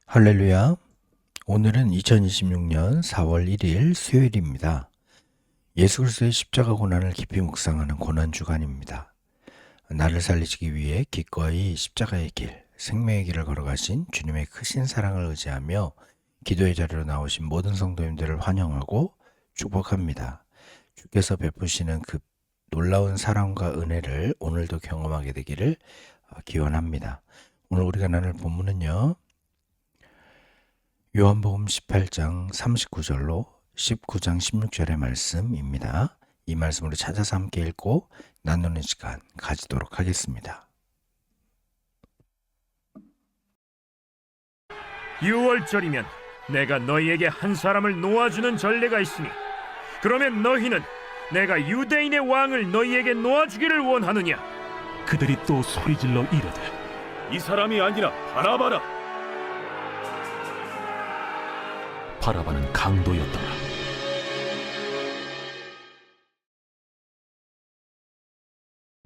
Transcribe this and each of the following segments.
할렐루야. 오늘은 2026년 4월 1일 수요일입니다. 예수 그리스도의 십자가 고난을 깊이 묵상하는 고난 주간입니다. 나를 살리시기 위해 기꺼이 십자가의 길, 생명의 길을 걸어가신 주님의 크신 사랑을 의지하며 기도의 자리로 나오신 모든 성도님들을 환영하고 축복합니다. 주께서 베푸시는 그 놀라운 사랑과 은혜를 오늘도 경험하게 되기를 기원합니다. 오늘 우리가 나눌 본문은요, 요한복음 18장 39절로 19장 16절의 말씀입니다. 이 말씀으로 찾아서 함께 읽고 나누는 시간 가지도록 하겠습니다. 6월절이면 내가 너희에게 한 사람을 놓아주는 전례가 있으니 그러면 너희는 내가 유대인의 왕을 너희에게 놓아주기를 원하느냐? 그들이 또 소리질러 이르되 이 사람이 아니라 바라바라. 바라바는 강도였더라.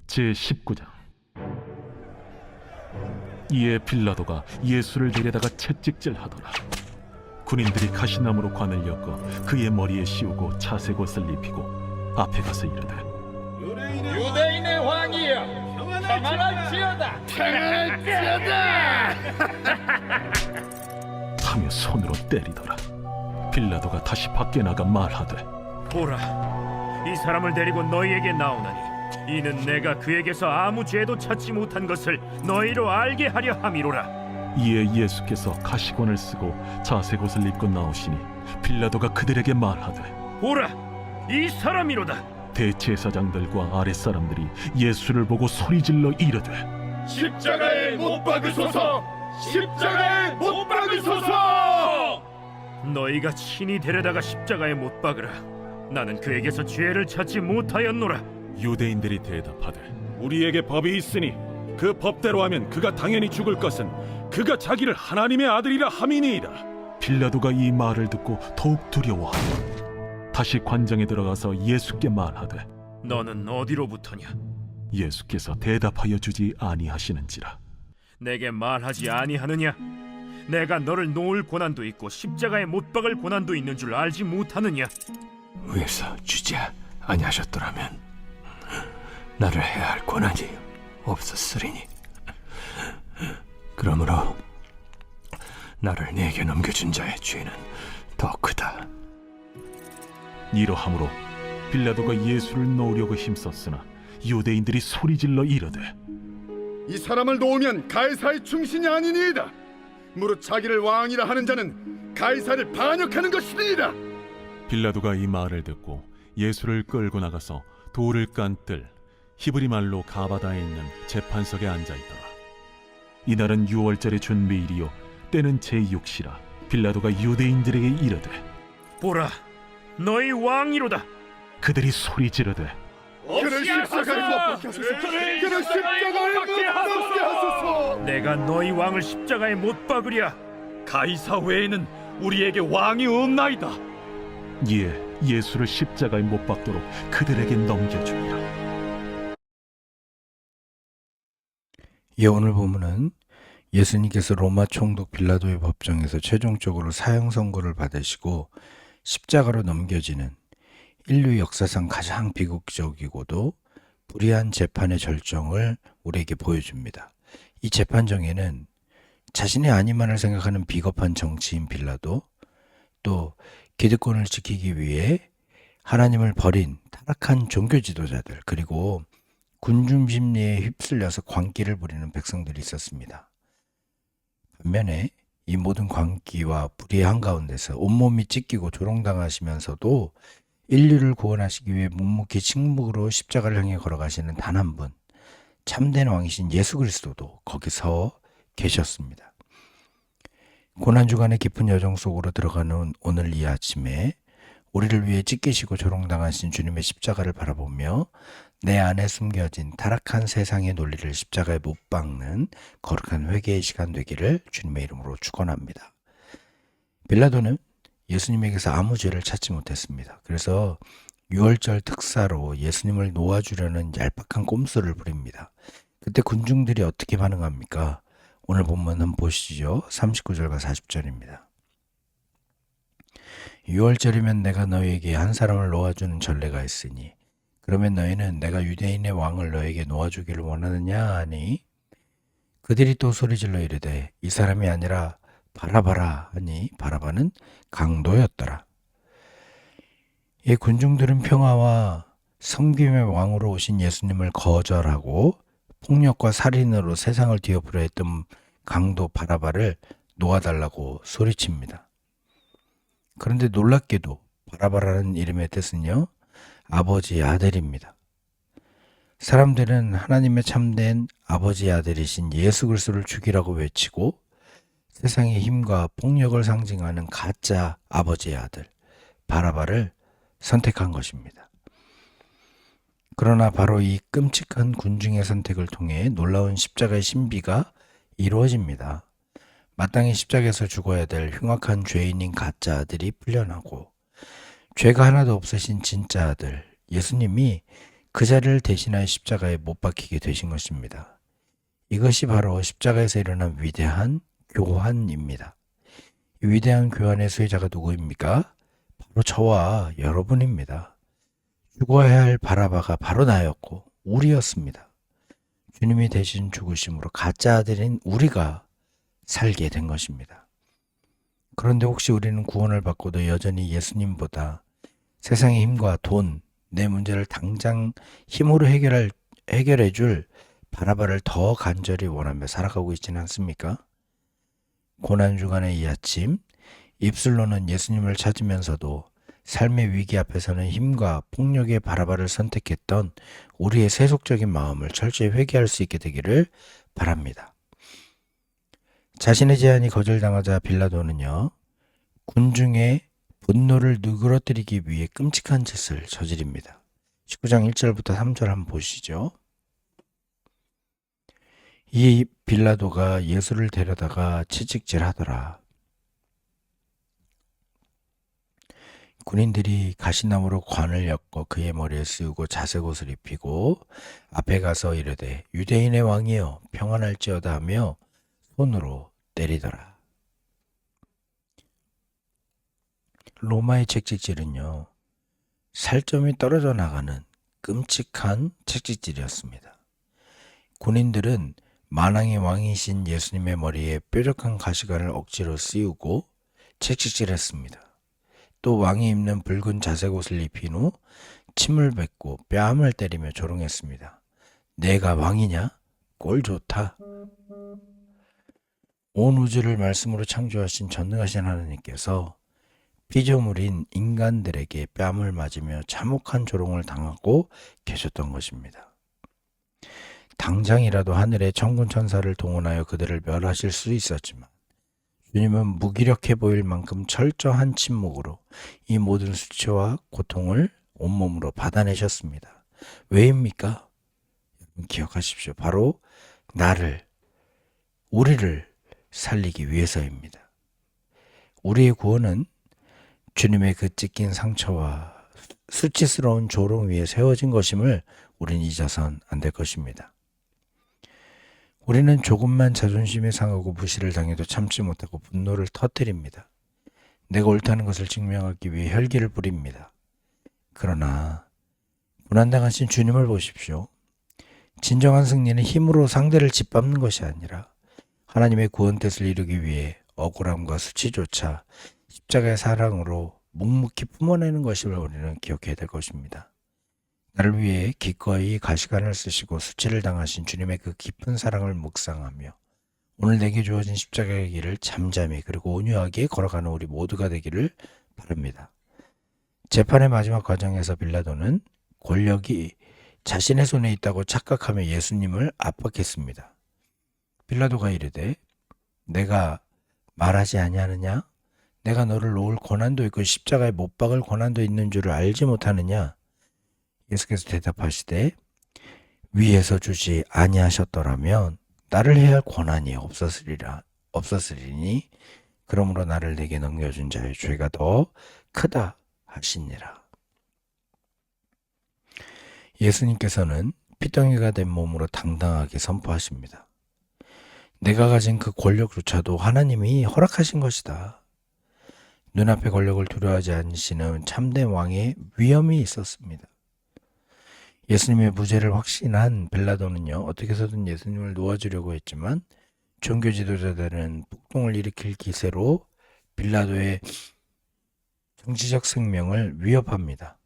제19장. 이에 빌라도가 예수를 데려다가 채찍질하더라. 군인들이 가시나무로 관을 엮어 그의 머리에 씌우고 차색옷을 입히고 앞에 가서 이르되 유대인의 왕이여, 평안할지어다. 하며 손으로 때리더라. 빌라도가 다시 밖에 나가 말하되 보라, 이 사람을 데리고 너희에게 나오나니 이는 내가 그에게서 아무 죄도 찾지 못한 것을 너희로 알게 하려 함이로라. 이에 예수께서 가시관을 쓰고 자색옷을 입고 나오시니 빌라도가 그들에게 말하되 보라, 이 사람이로다. 대제사장들과 아랫사람들이 예수를 보고 소리질러 이르되 십자가에 못 박으소서! 십자가에 못 박으소서! 너희가 친히 데려다가 십자가에 못 박으라. 나는 그에게서 죄를 찾지 못하였노라. 유대인들이 대답하되 우리에게 법이 있으니 그 법대로 하면 그가 당연히 죽을 것은 그가 자기를 하나님의 아들이라 함이니이다. 빌라도가 이 말을 듣고 더욱 두려워하고 다시 관장에 들어가서 예수께 말하되 너는 어디로부터냐? 예수께서 대답하여 주지 아니하시는지라. 내게 말하지 아니하느냐? 내가 너를 놓을 고난도 있고 십자가에 못 박을 고난도 있는 줄 알지 못하느냐? 위에서 주지 아니하셨더라면 나를 해야 할 권한이 없었으리니 그러므로 나를 네게 넘겨준 자의 죄는 더 크다. 이러함으로 빌라도가 예수를 놓으려고 힘썼으나 유대인들이 소리질러 이르되 이 사람을 놓으면 가이사의 충신이 아니니이다. 무릇 자기를 왕이라 하는 자는 가이사를 반역하는 것이니이다. 빌라도가 이 말을 듣고 예수를 끌고 나가서 돌을 깐 뜰 히브리 말로 가바다에 있는 재판석에 앉아있더라. 이날은 6월절의 준비일이요 때는 제6시라. 빌라도가 유대인들에게 이르되 보라, 너희 왕이로다. 그들이 소리 지르되 그를 십자가에 못 박게 하소서. 그를 십자가에 못 박게 하소서. 내가 너희 왕을 십자가에 못 박으랴. 가이사 외에는 우리에게 왕이 없나이다. 이에 예수를 십자가에 못 박도록 그들에게 넘겨주니라. 예, 오늘 본문은 예수님께서 로마 총독 빌라도의 법정에서 최종적으로 사형 선고를 받으시고 십자가로 넘겨지는 인류 역사상 가장 비극적이고도 불의한 재판의 절정을 우리에게 보여줍니다. 이 재판정에는 자신의 아니만을 생각하는 비겁한 정치인 빌라도, 또 기득권을 지키기 위해 하나님을 버린 타락한 종교 지도자들, 그리고 군중 심리에 휩쓸려서 광기를 부리는 백성들이 있었습니다. 반면에 이 모든 광기와 불의의 한가운데서 온몸이 찢기고 조롱당하시면서도 인류를 구원하시기 위해 묵묵히 침묵으로 십자가를 향해 걸어가시는 단 한 분, 참된 왕이신 예수 그리스도도 거기서 계셨습니다. 고난주간의 깊은 여정 속으로 들어가는 오늘 이 아침에 우리를 위해 찢기시고 조롱당하신 주님의 십자가를 바라보며 내 안에 숨겨진 타락한 세상의 논리를 십자가에 못 박는 거룩한 회개의 시간 되기를 주님의 이름으로 축원합니다. 빌라도는 예수님에게서 아무 죄를 찾지 못했습니다. 그래서 6월절 특사로 예수님을 놓아주려는 얄팍한 꼼수를 부립니다. 그때 군중들이 어떻게 반응합니까? 오늘 본문 한번 보시죠. 39절과 40절입니다. 유월절이면 내가 너희에게 한 사람을 놓아주는 전례가 있으니 그러면 너희는 내가 유대인의 왕을 너에게 놓아주기를 원하느냐 하니 그들이 또 소리질러 이르되 이 사람이 아니라 바라바라 하니 바라바는 강도였더라. 이 군중들은 평화와 섬김의 왕으로 오신 예수님을 거절하고 폭력과 살인으로 세상을 뒤엎으려 했던 강도 바라바를 놓아달라고 소리칩니다. 그런데 놀랍게도 바라바라는 이름의 뜻은요, 아버지의 아들입니다. 사람들은 하나님의 참된 아버지의 아들이신 예수 그리스도를 죽이라고 외치고 세상의 힘과 폭력을 상징하는 가짜 아버지의 아들 바라바를 선택한 것입니다. 그러나 바로 이 끔찍한 군중의 선택을 통해 놀라운 십자가의 신비가 이루어집니다. 마땅히 십자가에서 죽어야 될 흉악한 죄인인 가짜 아들이 풀려나고 죄가 하나도 없으신 진짜 아들 예수님이 그 자리를 대신하여 십자가에 못 박히게 되신 것입니다. 이것이 바로 십자가에서 일어난 위대한 교환입니다. 이 위대한 교환의 수혜자가 누구입니까? 바로 저와 여러분입니다. 죽어야 할 바라바가 바로 나였고 우리였습니다. 주님이 대신 죽으심으로 가짜 아들인 우리가 살게 된 것입니다. 그런데 혹시 우리는 구원을 받고도 여전히 예수님보다 세상의 힘과 돈, 내 문제를 당장 힘으로 해결해 줄 바라바를 더 간절히 원하며 살아가고 있지는 않습니까? 고난주간의 이 아침, 입술로는 예수님을 찾으면서도 삶의 위기 앞에서는 힘과 폭력의 바라바를 선택했던 우리의 세속적인 마음을 철저히 회개할 수 있게 되기를 바랍니다. 자신의 제안이 거절당하자 빌라도는요, 군중의 분노를 누그러뜨리기 위해 끔찍한 짓을 저지릅니다. 19장 1절부터 3절 한번 보시죠. 이 빌라도가 예수를 데려다가 채찍질하더라. 군인들이 가시나무로 관을 엮어 그의 머리에 씌우고 자색옷을 입히고 앞에 가서 이르되 유대인의 왕이여 평안할지어다 하며 손으로 때리더라. 로마의 채찍질은요, 살점이 떨어져 나가는 끔찍한 채찍질이었습니다. 군인들은 만왕의 왕이신 예수님의 머리에 뾰족한 가시관을 억지로 씌우고 채찍질했습니다. 또 왕이 입는 붉은 자색옷을 입힌 후 침을 뱉고 뺨을 때리며 조롱했습니다. 내가 왕이냐? 꼴 좋다. 온 우주를 말씀으로 창조하신 전능하신 하나님께서 피조물인 인간들에게 뺨을 맞으며 참혹한 조롱을 당하고 계셨던 것입니다. 당장이라도 하늘의 천군 천사를 동원하여 그들을 멸하실 수 있었지만 주님은 무기력해 보일 만큼 철저한 침묵으로 이 모든 수치와 고통을 온몸으로 받아내셨습니다. 왜입니까? 여러분 기억하십시오. 바로 우리를 살리기 위해서입니다. 우리의 구원은 주님의 그 찢긴 상처와 수치스러운 조롱 위에 세워진 것임을 우리는 잊어선 안 될 것입니다. 우리는 조금만 자존심이 상하고 무시를 당해도 참지 못하고 분노를 터뜨립니다. 내가 옳다는 것을 증명하기 위해 혈기를 부립니다. 그러나 고난당하신 주님을 보십시오. 진정한 승리는 힘으로 상대를 짓밟는 것이 아니라 하나님의 구원 뜻을 이루기 위해 억울함과 수치조차 십자가의 사랑으로 묵묵히 품어내는 것을 우리는 기억해야 될 것입니다. 나를 위해 기꺼이 가시관을 쓰시고 수치를 당하신 주님의 그 깊은 사랑을 묵상하며 오늘 내게 주어진 십자가의 길을 잠잠히 그리고 온유하게 걸어가는 우리 모두가 되기를 바랍니다. 재판의 마지막 과정에서 빌라도는 권력이 자신의 손에 있다고 착각하며 예수님을 압박했습니다. 빌라도가 이르되 내가 말하지 아니하느냐? 내가 너를 놓을 권한도 있고 십자가에 못 박을 권한도 있는 줄을 알지 못하느냐? 예수께서 대답하시되 위에서 주지 아니하셨더라면 나를 해야 할 권한이 없었으리니 그러므로 나를 내게 넘겨준 자의 죄가 더 크다 하시니라. 예수님께서는 피덩이가 된 몸으로 당당하게 선포하십니다. 내가 가진 그 권력조차도 하나님이 허락하신 것이다. 눈앞의 권력을 두려워하지 않으시는 참된 왕의 위엄이 있었습니다. 예수님의 무죄를 확신한 빌라도는요, 어떻게 해서든 예수님을 놓아주려고 했지만 종교 지도자들은 폭동을 일으킬 기세로 빌라도의 정치적 생명을 위협합니다.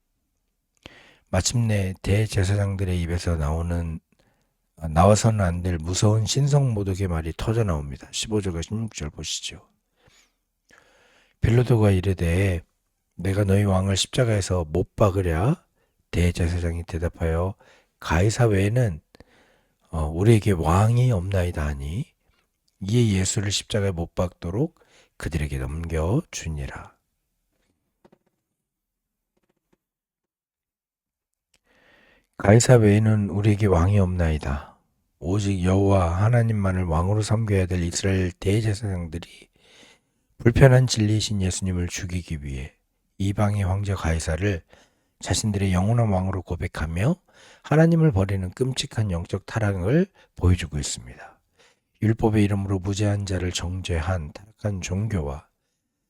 마침내 대제사장들의 입에서 나와서는 안 될 무서운 신성 모독의 말이 터져 나옵니다. 15절과 16절 보시죠. 빌라도가 이르되 내가 너희 왕을 십자가에서 못 박으랴? 대제사장이 대답하여 가이사 외에는 우리에게 왕이 없나이다 하니 이에 예수를 십자가에 못 박도록 그들에게 넘겨주니라. 가이사 외에는 우리에게 왕이 없나이다. 오직 여호와 하나님만을 왕으로 섬겨야 될 이스라엘 대제사장들이 불편한 진리이신 예수님을 죽이기 위해 이방의 황제 가이사를 자신들의 영원한 왕으로 고백하며 하나님을 버리는 끔찍한 영적 타락을 보여주고 있습니다. 율법의 이름으로 무죄한 자를 정죄한 타락한 종교와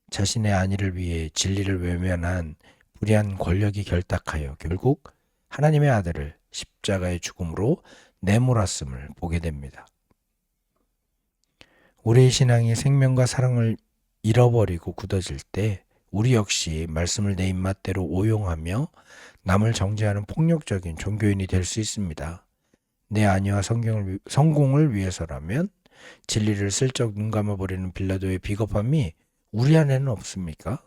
자신의 안위를 위해 진리를 외면한 불의한 권력이 결탁하여 결국 하나님의 아들을 십자가의 죽음으로 내몰았음을 보게 됩니다. 우리의 신앙이 생명과 사랑을 잃어버리고 굳어질 때 우리 역시 말씀을 내 입맛대로 오용하며 남을 정죄하는 폭력적인 종교인이 될 수 있습니다. 내 안위와 성공을 위해서라면 진리를 슬쩍 눈 감아버리는 빌라도의 비겁함이 우리 안에는 없습니까?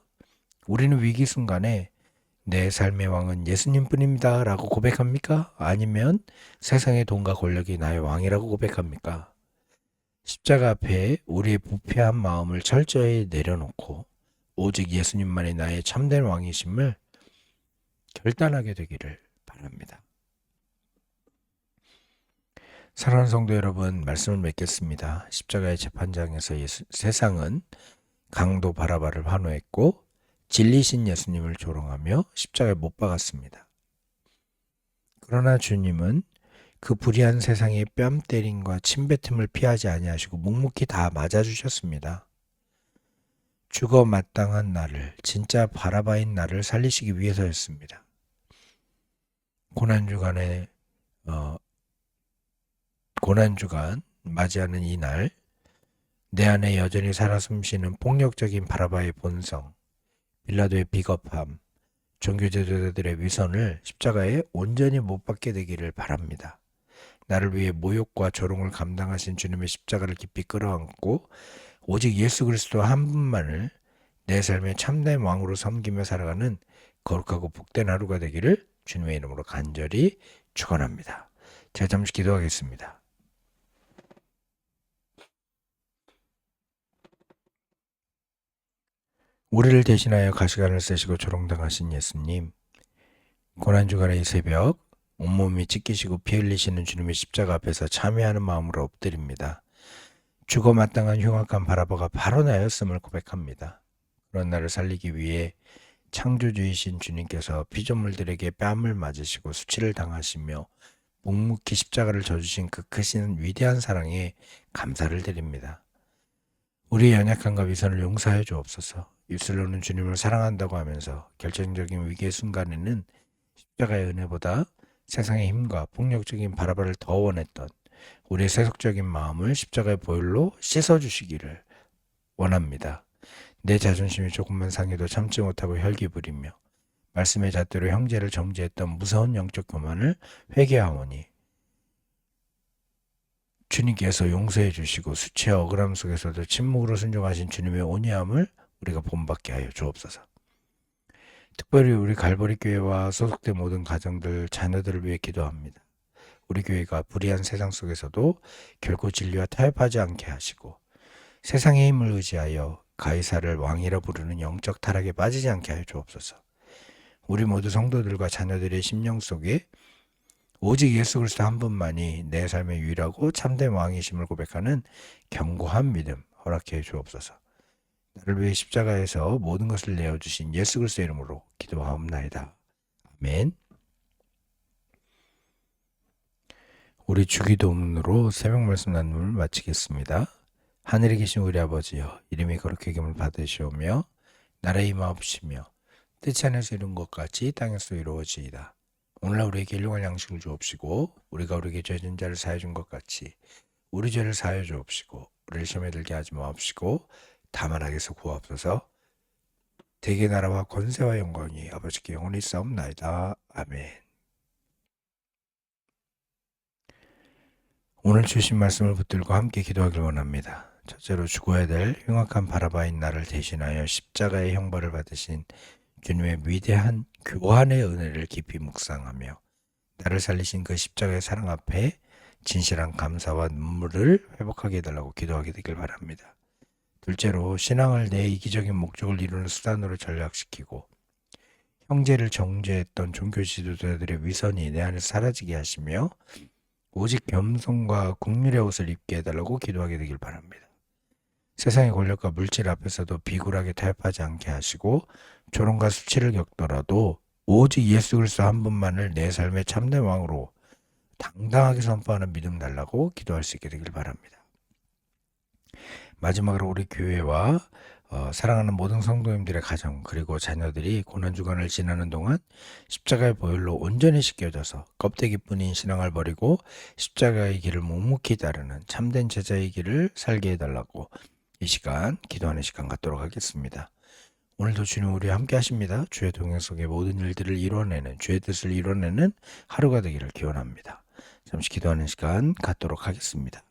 우리는 위기 순간에 내 삶의 왕은 예수님뿐입니다 라고 고백합니까? 아니면 세상의 돈과 권력이 나의 왕이라고 고백합니까? 십자가 앞에 우리의 부패한 마음을 철저히 내려놓고 오직 예수님만이 나의 참된 왕이심을 결단하게 되기를 바랍니다. 사랑하는 성도 여러분, 말씀을 맺겠습니다. 십자가의 재판장에서 세상은 강도 바라바를 환호했고 진리신 예수님을 조롱하며 십자가에 못 박았습니다. 그러나 주님은 그 불의한 세상의 뺨 때림과 침뱉음을 피하지 아니하시고 묵묵히 다 맞아주셨습니다. 죽어 마땅한 나를, 진짜 바라바인 나를 살리시기 위해서였습니다. 고난주간 맞이하는 이날, 내 안에 여전히 살아 숨쉬는 폭력적인 바라바의 본성, 빌라도의 비겁함, 종교제도자들의 위선을 십자가에 온전히 못 박게 되기를 바랍니다. 나를 위해 모욕과 조롱을 감당하신 주님의 십자가를 깊이 끌어안고 오직 예수 그리스도 한 분만을 내 삶의 참된 왕으로 섬기며 살아가는 거룩하고 복된 하루가 되기를 주님의 이름으로 간절히 축원합니다. 제가 잠시 기도하겠습니다. 우리를 대신하여 가시관을 쓰시고 조롱당하신 예수님, 고난주간의 이 새벽 온몸이 찢기시고 피 흘리시는 주님의 십자가 앞에서 참회하는 마음으로 엎드립니다. 죽어 마땅한 흉악한 바라바가 바로 나였음을 고백합니다. 그런 나를 살리기 위해 창조주이신 주님께서 피조물들에게 뺨을 맞으시고 수치를 당하시며 묵묵히 십자가를 져주신 그 크신 위대한 사랑에 감사를 드립니다. 우리의 연약함과 위선을 용서하여 주옵소서. 입술로는 주님을 사랑한다고 하면서 결정적인 위기의 순간에는 십자가의 은혜보다 세상의 힘과 폭력적인 바라바를 더 원했던 우리의 세속적인 마음을 십자가의 보혈로 씻어주시기를 원합니다. 내 자존심이 조금만 상해도 참지 못하고 혈기 부리며 말씀의 잣대로 형제를 정죄했던 무서운 영적 교만을 회개하오니 주님께서 용서해 주시고 수치와 억울함 속에서도 침묵으로 순종하신 주님의 온유함을 우리가 본받게 하여 주옵소서. 특별히 우리 갈보리 교회와 소속된 모든 가정들, 자녀들을 위해 기도합니다. 우리 교회가 불의한 세상 속에서도 결코 진리와 타협하지 않게 하시고 세상의 힘을 의지하여 가이사를 왕이라 부르는 영적 타락에 빠지지 않게 하여 주옵소서. 우리 모두 성도들과 자녀들의 심령 속에 오직 예수 그리스도 한 분만이 내 삶의 유일하고 참된 왕이심을 고백하는 견고한 믿음 허락해 주옵소서. 나를 위해 십자가에서 모든 것을 내어주신 예수 그리스도의 이름으로 기도하옵나이다. 아멘. 우리 주기도문으로 새벽 말씀 나눔을 마치겠습니다. 하늘에 계신 우리 아버지여, 이름이 거룩히 여김을 받으시오며 나라의 임하옵시며 뜻이 하늘에서 이룬 것 같이 땅에서 이루어지이다. 오늘날 우리에게 일용할 양식을 주옵시고 우리가 우리에게 죄진 자를 사하여 준 것 같이 우리 죄를 사하여 주옵시고 우리를 시험에 들게 하지 마옵시고 다만 악에서 구하옵소서. 대개 나라와 권세와 영광이 아버지께 영원히 싸움나이다. 아멘. 오늘 주신 말씀을 붙들고 함께 기도하길 원합니다. 첫째로 죽어야 될 흉악한 바라바인 나를 대신하여 십자가의 형벌을 받으신 주님의 위대한 교환의 은혜를 깊이 묵상하며 나를 살리신 그 십자가의 사랑 앞에 진실한 감사와 눈물을 회복하게 해달라고 기도하게 되길 바랍니다. 둘째로 신앙을 내 이기적인 목적을 이루는 수단으로 전락시키고 형제를 정죄했던 종교 지도자들의 위선이 내 안에서 사라지게 하시며 오직 겸손과 긍휼의 옷을 입게 해달라고 기도하게 되길 바랍니다. 세상의 권력과 물질 앞에서도 비굴하게 타협하지 않게 하시고 조롱과 수치를 겪더라도 오직 예수 그리스도 한 분만을 내 삶의 참된 왕으로 당당하게 선포하는 믿음 달라고 기도할 수 있게 되길 바랍니다. 마지막으로 우리 교회와 사랑하는 모든 성도님들의 가정 그리고 자녀들이 고난주간을 지나는 동안 십자가의 보혈로 온전히 씻겨져서 껍데기뿐인 신앙을 버리고 십자가의 길을 묵묵히 따르는 참된 제자의 길을 살게 해달라고 이 시간 기도하는 시간 갖도록 하겠습니다. 오늘도 주님 우리와 함께 하십니다. 주의 동행 속의 모든 일들을 이뤄내는 주의 뜻을 이뤄내는 하루가 되기를 기원합니다. 잠시 기도하는 시간 갖도록 하겠습니다.